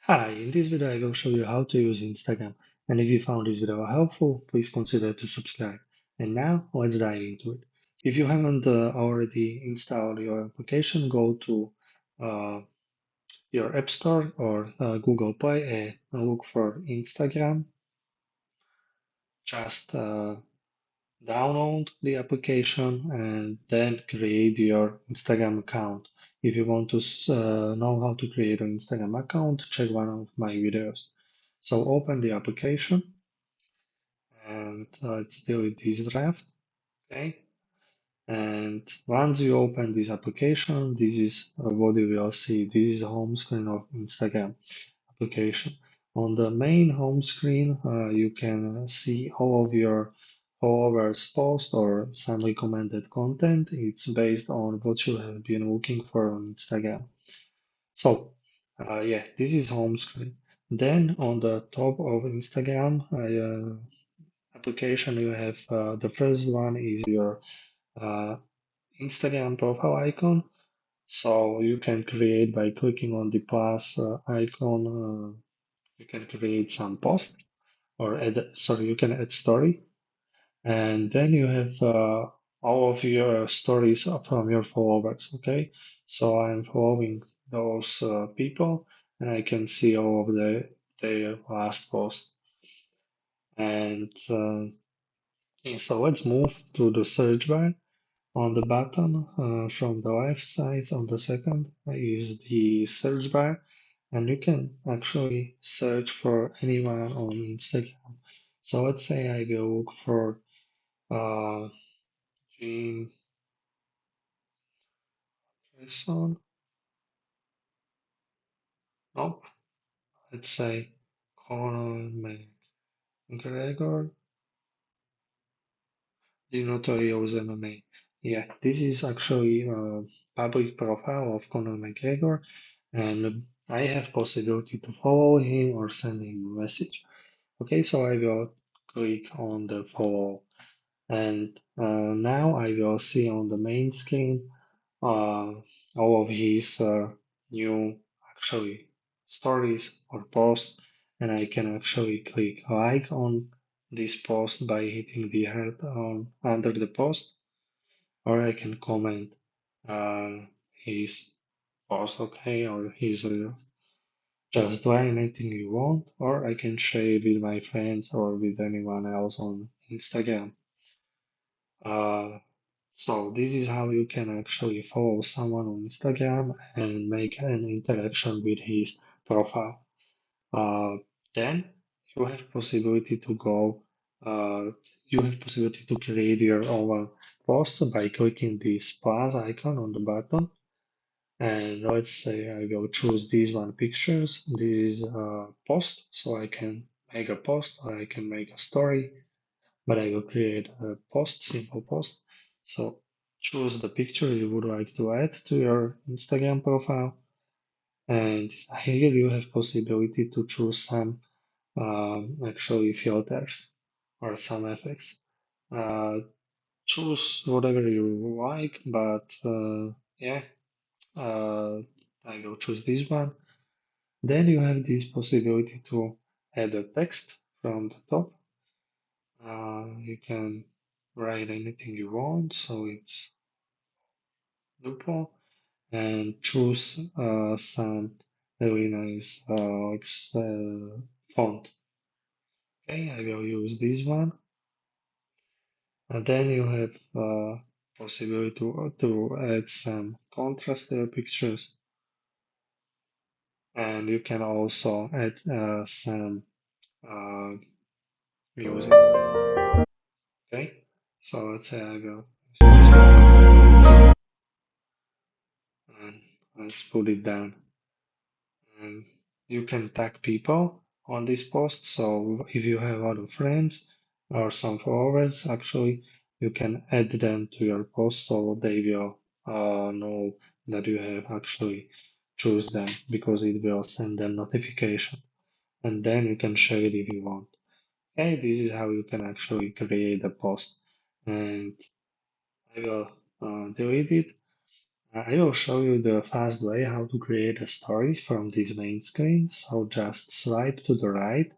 Hi, in this video I will show you how to use Instagram. And if you found this video helpful, please consider to subscribe. And now let's dive into it. If you haven't already installed your application, go to uh, your App Store or Google Play and look for Instagram. Just download the application and then create your Instagram account. If you want to know how to create an Instagram account, check one of my videos. So open the application and let's delete this draft. Okay. And once you open this application, this is what you will see. This is the home screen of Instagram application. On the main home screen, you can see all of your followers' posts or some recommended content. It's based on what you have been looking for on Instagram. So, yeah, this is home screen. Then on the top of Instagram, application, you have the first one is your uh, Instagram profile icon. So you can create by clicking on the plus icon. You can create some post or add. Sorry, you can add story, and then you have all of your stories from your followers. Okay, so I'm following those people, and I can see all of their last post. And yeah, so let's move to the search bar. On the bottom, from the left side on the second is the search bar, and you can actually search for anyone on Instagram. So let's say I will look for Jim Presson. Nope. Let's say Conor McGregor. Do not use MMA. Yeah, this is actually a public profile of Conor McGregor, and I have possibility to follow him or send him a message. Okay, so I will click on the follow, and now I will see on the main screen uh, all of his new actually stories or posts, and I can actually click like on this post by hitting the heart on under the post, or I can comment uh, his post, okay, or his just do anything you want, or I can share it with my friends or with anyone else on Instagram. Uh, so this is how you can actually follow someone on Instagram and make an interaction with his profile. Uh, then you have possibility to go, uh, you have possibility to create your own post by clicking this plus icon on the button. And let's say I will choose these one pictures. This is a post, so I can make a post or I can make a story, but I will create a post, simple post. So choose the picture you would like to add to your Instagram profile. And here you have possibility to choose some actually filters or some effects. Uh, Choose whatever you like, but yeah, uh, I will choose this one. Then you have this possibility to add a text from the top. You can write anything you want, so it's simple, and choose some really nice font. Okay, I will use this one. And then you have possibility to add some contrast to your pictures, and you can also add some uh, music. Okay, so let's say I will use this one, and let's put it down. And you can tag people on this post. So if you have a lot of friends or some followers, actually, you can add them to your post so they will know that you have actually choose them because it will send them notification. And then you can share it if you want. Okay, this is how you can actually create a post. And I will delete it. I will show you the fast way how to create a story from this main screen. So just swipe to the right,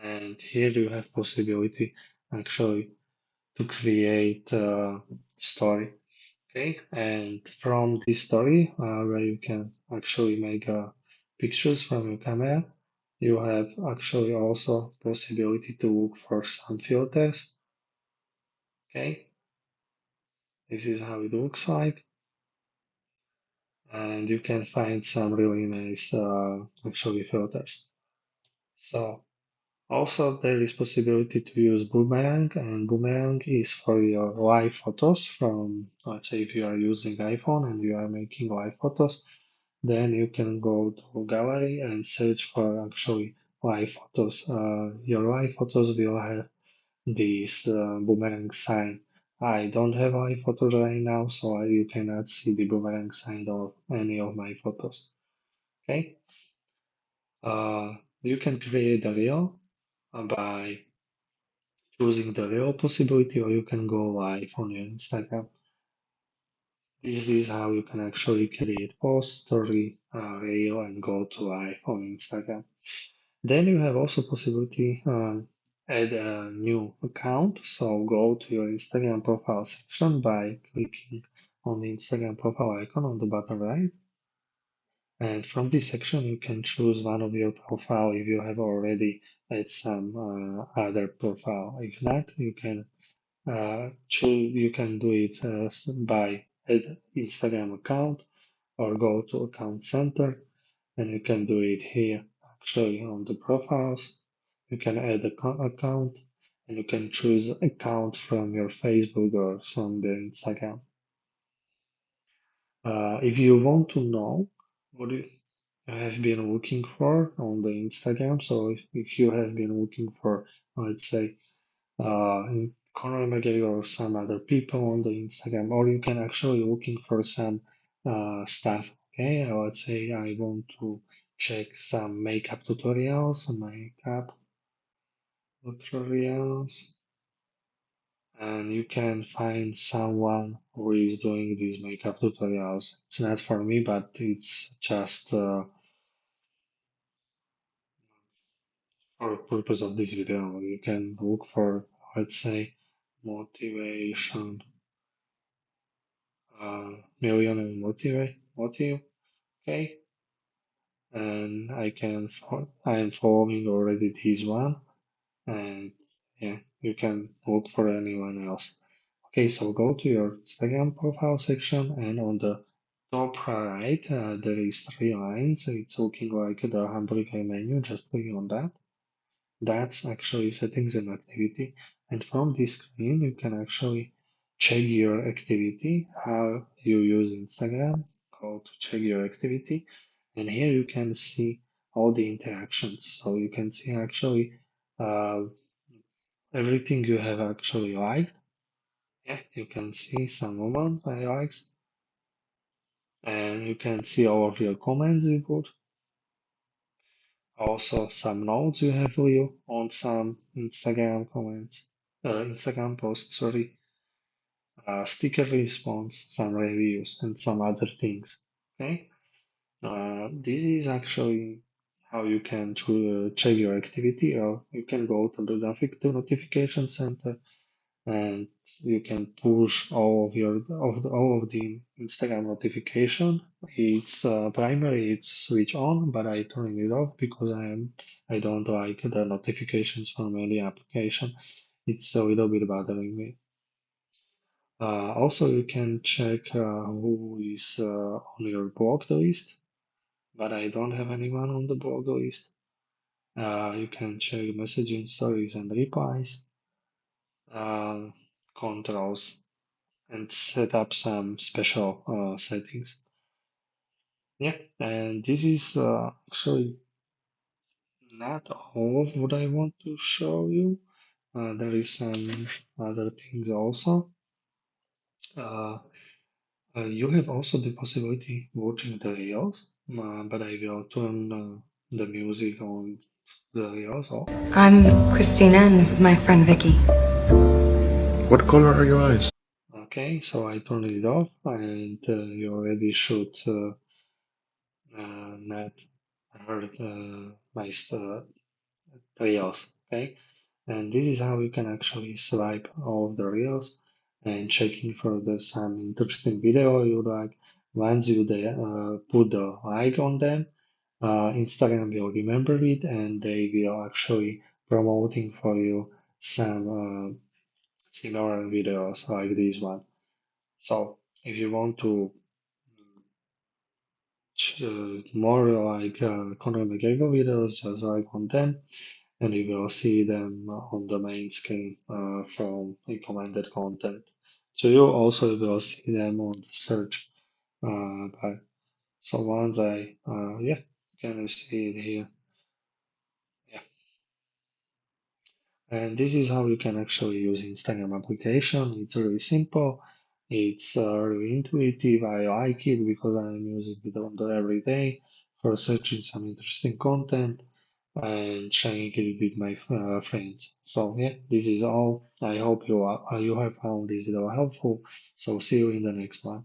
and here you have possibility actually to create a story. Okay, and from this story, where you can actually make pictures from your camera, you have actually also possibility to look for some filters. Okay, this is how it looks like, and you can find some really nice actually filters. So also there is possibility to use Boomerang, and Boomerang is for your live photos from, let's say if you are using iPhone and you are making live photos, then you can go to gallery and search for actually live photos. Your live photos will have this boomerang sign. I don't have live photos right now, so you cannot see the boomerang sign of any of my photos. Okay. Uh, you can create a reel by choosing the reel possibility, or you can go live on your Instagram. This is how you can actually create post, story, reel, and go to live on Instagram. Then you have also possibility add a new account. So go to your Instagram profile section by clicking on the Instagram profile icon on the bottom right. And from this section, you can choose one of your profile if you have already add some other profile. If not, you can choose. You can do it by add Instagram account or go to account center, and you can do it here actually on the profiles. You can add a account, and you can choose account from your Facebook or from the Instagram. If you want to know what you have been looking for on the Instagram, so if you have been looking for, let's say, Conor McGregor or some other people on the Instagram, or you can actually looking for some stuff. Okay, let's say I want to check some makeup tutorials, and you can find someone who is doing these makeup tutorials. It's not for me, but it's just for purpose of this video. You can look for, let's say, motivation, millionaire motive. Okay, and I am following already this one, and yeah, you can look for anyone else. Okay, so go to your Instagram profile section, and on the top right, there is three lines. It's looking like the hamburger menu. Just click on that. That's actually settings and activity. And from this screen, you can actually check your activity, how you use Instagram. Go to check your activity. And here you can see all the interactions. So you can see actually uh, everything you have actually liked. Yeah, you can see some moments I likes, and you can see all of your comments you put. Also some notes you have leave on some Instagram comments, Instagram posts, sorry, sticker response, some reviews, and some other things. Okay, this is actually how you can check your activity, or you can go to the notification center, and you can push all of the Instagram notification. It's primary, it's switch on, but I turn it off because I don't like the notifications from any application. It's a little bit bothering me. Also, you can check who is on your blocked list, but I don't have anyone on the blocked list. You can check messaging stories and replies, uh, controls, and set up some special settings. Yeah, and this is actually not all of what I want to show you. There is some other things also. Uh, you have also the possibility watching the reels, but I will turn the music on the reels off. I'm Christina, and this is my friend Vicky. What color are your eyes? Okay, so I turned it off and you already should not hurt my reels. Okay, and this is how you can actually swipe all of the reels and checking for the some interesting video you like. Once you put the like on them, Instagram will remember it and they will actually promoting for you some similar videos like this one. So if you want to more like Conor McGregor videos, just like on them, and you will see them on the main screen from recommended content. So you also will see them on the search bar. So once yeah, can you see it here? Yeah. And this is how you can actually use Instagram application. It's really simple. It's really intuitive. I like it because I'm using it on the every day for searching some interesting content and sharing it with my friends. So yeah, this is all. I hope you have found this video helpful. So see you in the next one.